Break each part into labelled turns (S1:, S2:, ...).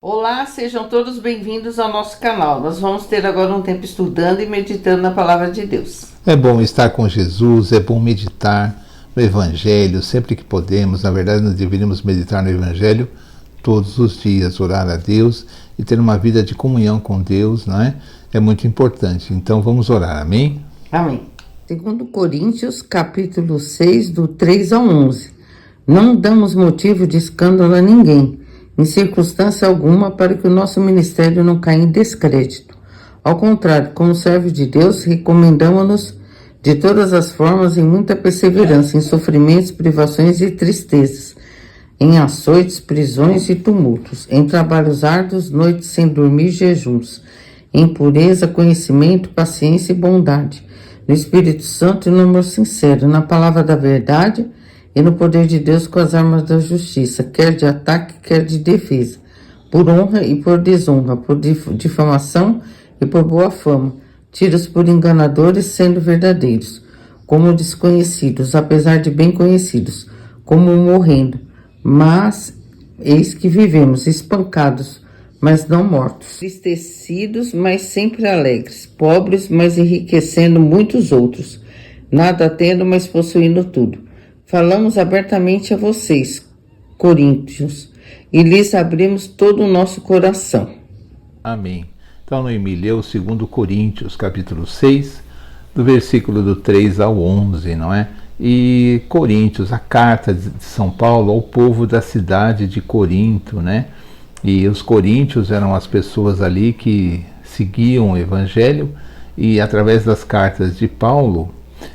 S1: Olá, sejam todos bem-vindos ao nosso canal. Nós vamos ter agora um tempo estudando e meditando na Palavra de Deus.
S2: É bom estar com Jesus, é bom meditar no Evangelho sempre que podemos. Na verdade, nós deveríamos meditar no Evangelho todos os dias, orar a Deus e ter uma vida de comunhão com Deus, não é? É muito importante. Então vamos orar, amém?
S1: Amém. Segundo Coríntios, capítulo 6, do 3 ao 11. Não damos motivo de escândalo a ninguém, em circunstância alguma, para que o nosso ministério não caia em descrédito. Ao contrário, como servos de Deus, recomendamos-nos de todas as formas em muita perseverança, em sofrimentos, privações e tristezas, em açoites, prisões e tumultos, em trabalhos árduos, noites sem dormir, jejuns, em pureza, conhecimento, paciência e bondade, no Espírito Santo e no amor sincero, na palavra da verdade e no poder de Deus com as armas da justiça, quer de ataque, quer de defesa, por honra e por desonra, por difamação e por boa fama, tidos por enganadores, sendo verdadeiros, como desconhecidos, apesar de bem conhecidos, como morrendo, mas eis que vivemos, espancados, mas não mortos, entristecidos, mas sempre alegres, pobres, mas enriquecendo muitos outros, nada tendo, mas possuindo tudo. Falamos abertamente a vocês, coríntios, e lhes abrimos todo o nosso coração.
S2: Amém. Então, Noemi leu 2 Coríntios, capítulo 6, do versículo do 3 ao 11, não é? E Coríntios, a carta de São Paulo ao povo da cidade de Corinto, né? E os coríntios eram as pessoas ali que seguiam o evangelho e através das cartas de Paulo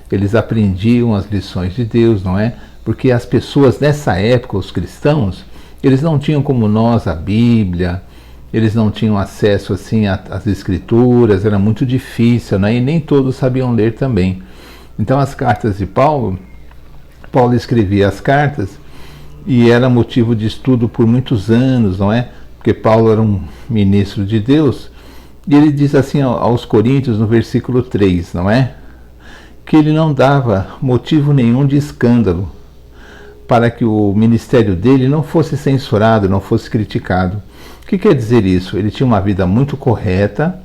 S2: eles aprendiam as lições de Deus, não é? Porque as pessoas nessa época, os cristãos, eles não tinham como nós a Bíblia, eles não tinham acesso assim às escrituras, era muito difícil, né? E nem todos sabiam ler também. Então as cartas de Paulo escrevia as cartas e era motivo de estudo por muitos anos, não é? Porque Paulo era um ministro de Deus, e ele diz assim aos Coríntios no versículo 3, não é? Que ele não dava motivo nenhum de escândalo para que o ministério dele não fosse censurado, não fosse criticado. O que quer dizer isso? Ele tinha uma vida muito correta,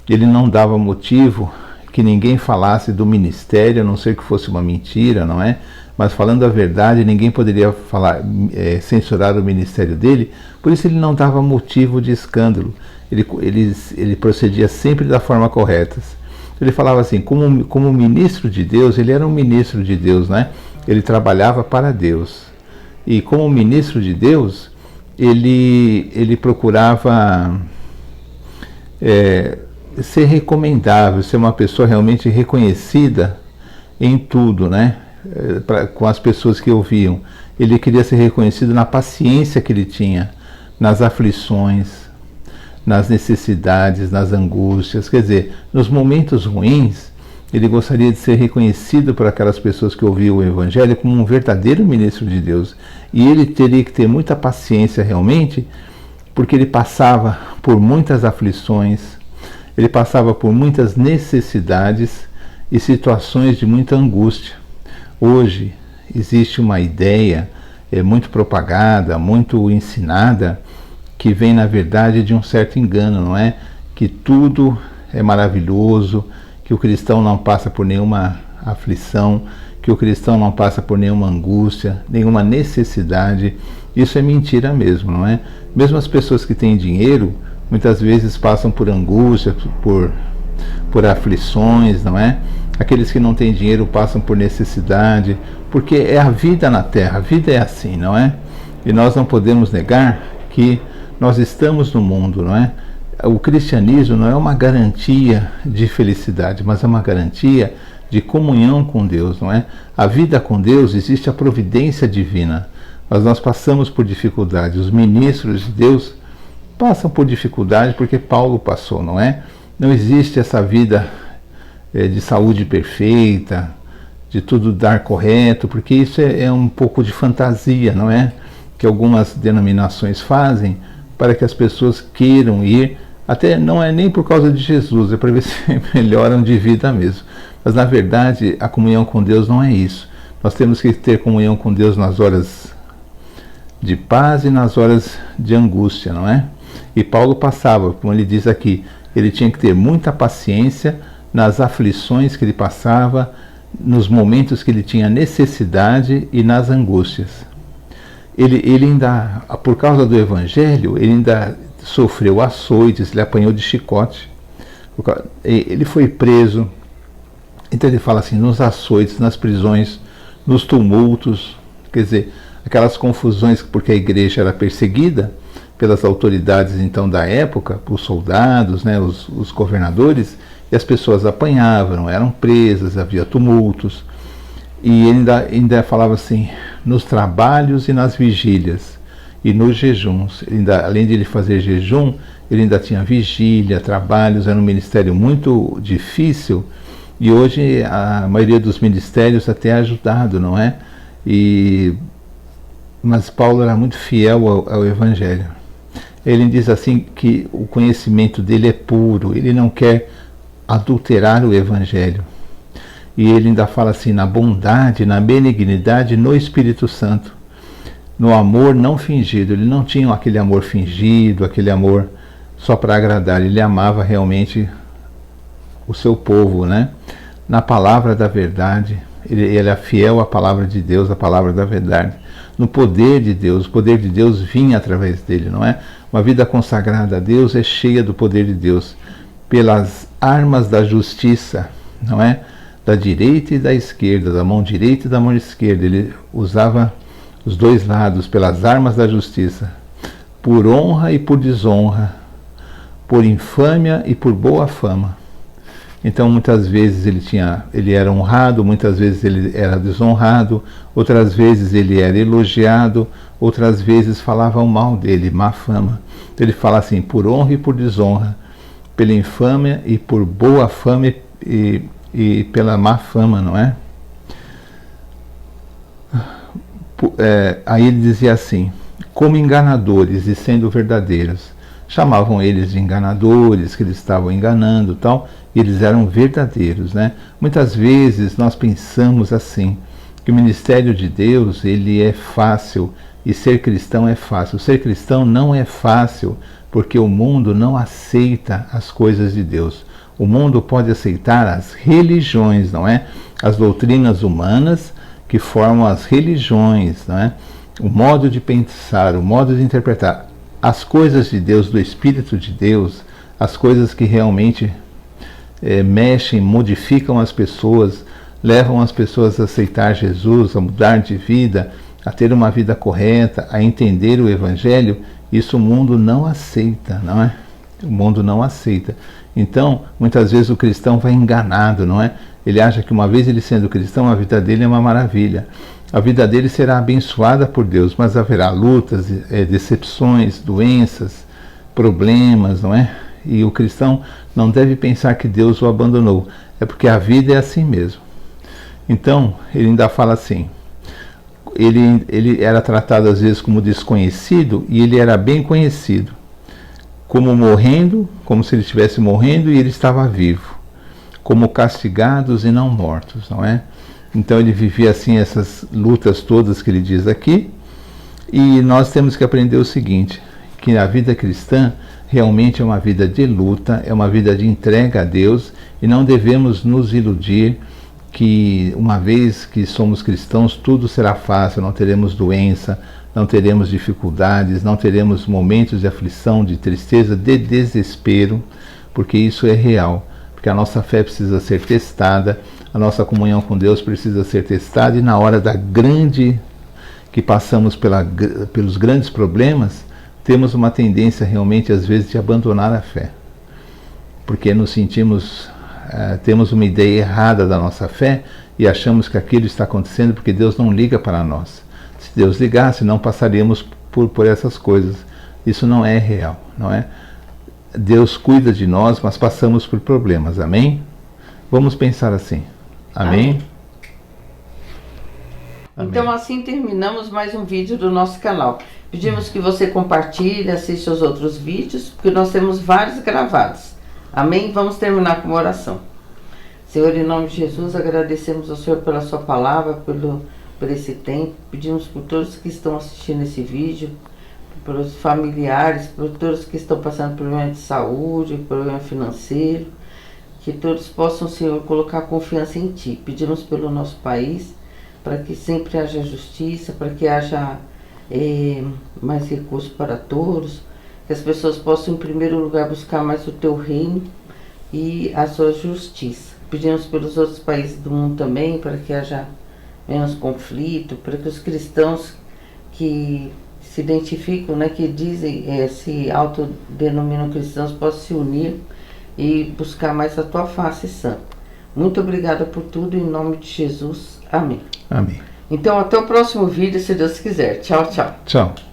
S2: ele não dava motivo que ninguém falasse do ministério, a não ser que fosse uma mentira, não é? Mas falando a verdade, ninguém poderia censurar o ministério dele, por isso ele não dava motivo de escândalo. Ele procedia sempre da forma correta. Ele falava assim, como ministro de Deus, ele era um ministro de Deus, né? Ele trabalhava para Deus. E como ministro de Deus, ele procurava ser recomendável, ser uma pessoa realmente reconhecida em tudo, né? Com as pessoas que ouviam. Ele queria ser reconhecido na paciência que ele tinha, nas aflições, nas necessidades, nas angústias, quer dizer, nos momentos ruins, ele gostaria de ser reconhecido por aquelas pessoas que ouviam o Evangelho como um verdadeiro ministro de Deus. E ele teria que ter muita paciência realmente, porque ele passava por muitas aflições, ele passava por muitas necessidades e situações de muita angústia. Hoje existe uma ideia muito propagada, muito ensinada, que vem na verdade de um certo engano, não é? Que tudo é maravilhoso, que o cristão não passa por nenhuma aflição, que o cristão não passa por nenhuma angústia, nenhuma necessidade. Isso é mentira mesmo, não é? Mesmo as pessoas que têm dinheiro, muitas vezes passam por angústia, por aflições, não é? Aqueles que não têm dinheiro passam por necessidade, porque é a vida na terra, a vida é assim, não é? E nós não podemos negar que nós estamos no mundo, não é? O cristianismo não é uma garantia de felicidade, mas é uma garantia de comunhão com Deus, não é? A vida com Deus, existe a providência divina, mas nós passamos por dificuldade. Os ministros de Deus passam por dificuldade porque Paulo passou, não é? Não existe essa vida de saúde perfeita, de tudo dar correto, porque isso é um pouco de fantasia, não é? Que algumas denominações fazem para que as pessoas queiram ir, até não é nem por causa de Jesus, é para ver se melhoram de vida mesmo. Mas na verdade a comunhão com Deus não é isso. Nós temos que ter comunhão com Deus nas horas de paz e nas horas de angústia, não é? E Paulo passava, como ele diz aqui, ele tinha que ter muita paciência nas aflições que ele passava, nos momentos que ele tinha necessidade e nas angústias. Ele ainda, por causa do evangelho, ele ainda sofreu açoites, ele apanhou de chicote. Ele foi preso. Então ele fala assim, nos açoites, nas prisões, nos tumultos, quer dizer, aquelas confusões, porque a igreja era perseguida pelas autoridades então da época, os soldados, né, os governadores, e as pessoas apanhavam, eram presas, havia tumultos. E ele ainda falava assim, nos trabalhos e nas vigílias, e nos jejuns. Além de ele fazer jejum, ele ainda tinha vigília, trabalhos, era um ministério muito difícil, e hoje a maioria dos ministérios até é ajudado, não é? Mas Paulo era muito fiel ao Evangelho. Ele diz assim que o conhecimento dele é puro, ele não quer adulterar o Evangelho. E ele ainda fala assim, na bondade, na benignidade, no Espírito Santo, no amor não fingido. Ele não tinha aquele amor fingido, aquele amor só para agradar, ele amava realmente o seu povo, né? Na palavra da verdade, ele era fiel à palavra de Deus, à palavra da verdade. No poder de Deus, o poder de Deus vinha através dele, não é? Uma vida consagrada a Deus é cheia do poder de Deus, pelas armas da justiça, não é? Da direita e da esquerda, da mão direita e da mão esquerda. Ele usava os dois lados, pelas armas da justiça, por honra e por desonra, por infâmia e por boa fama. Então muitas vezes ele era honrado, muitas vezes ele era desonrado, outras vezes ele era elogiado, outras vezes falavam mal dele, má fama. Então ele fala assim, por honra e por desonra, pela infâmia e por boa fama e pela má fama, não é? Aí ele dizia assim, como enganadores e sendo verdadeiros. Chamavam eles de enganadores, que eles estavam enganando e tal, e eles eram verdadeiros, né? Muitas vezes nós pensamos assim, que o ministério de Deus, ele é fácil, e ser cristão é fácil. Ser cristão não é fácil, porque o mundo não aceita as coisas de Deus. O mundo pode aceitar as religiões, não é? As doutrinas humanas que formam as religiões, não é? O modo de pensar, o modo de interpretar. As coisas de Deus, do Espírito de Deus, as coisas que realmente mexem, modificam as pessoas, levam as pessoas a aceitar Jesus, a mudar de vida, a ter uma vida correta, a entender o Evangelho, isso o mundo não aceita, não é? O mundo não aceita. Então, muitas vezes o cristão vai enganado, não é? Ele acha que uma vez ele sendo cristão, a vida dele é uma maravilha. A vida dele será abençoada por Deus, mas haverá lutas, decepções, doenças, problemas, não é? E o cristão não deve pensar que Deus o abandonou, é porque a vida é assim mesmo. Então, ele ainda fala assim, ele era tratado às vezes como desconhecido e ele era bem conhecido, como morrendo, como se ele estivesse morrendo e ele estava vivo, como castigados e não mortos, não é? Então ele vivia assim essas lutas todas que ele diz aqui, e nós temos que aprender o seguinte, que a vida cristã realmente é uma vida de luta, é uma vida de entrega a Deus, e não devemos nos iludir que uma vez que somos cristãos tudo será fácil, não teremos doença, não teremos dificuldades, não teremos momentos de aflição, de tristeza, de desespero, porque isso é real, porque a nossa fé precisa ser testada, a nossa comunhão com Deus precisa ser testada, e na hora que passamos pelos grandes problemas, temos uma tendência realmente às vezes de abandonar a fé, porque nos sentimos, temos uma ideia errada da nossa fé e achamos que aquilo está acontecendo porque Deus não liga para nós. Se Deus ligasse, não passaríamos por essas coisas. Isso não é real, não é? Deus cuida de nós, mas passamos por problemas, amém? Vamos pensar assim. Amém?
S1: Então assim terminamos mais um vídeo do nosso canal. Pedimos que você compartilhe, assista os outros vídeos, porque nós temos vários gravados. Amém? Vamos terminar com uma oração. Senhor, em nome de Jesus, agradecemos ao Senhor pela sua palavra, por esse tempo. Pedimos por todos que estão assistindo esse vídeo, pelos familiares, por todos que estão passando por problema de saúde, problema financeiro, que todos possam, Senhor, colocar confiança em Ti. Pedimos pelo nosso país, para que sempre haja justiça, para que haja mais recursos para todos, que as pessoas possam, em primeiro lugar, buscar mais o Teu reino e a sua justiça. Pedimos pelos outros países do mundo também, para que haja menos conflito, para que os cristãos que se identificam, né, que dizem, se autodenominam cristãos, possam se unir e buscar mais a Tua face santa. Muito obrigada por tudo, em nome de Jesus. Amém.
S2: Amém.
S1: Então, até o próximo vídeo, se Deus quiser. Tchau, tchau.
S2: Tchau.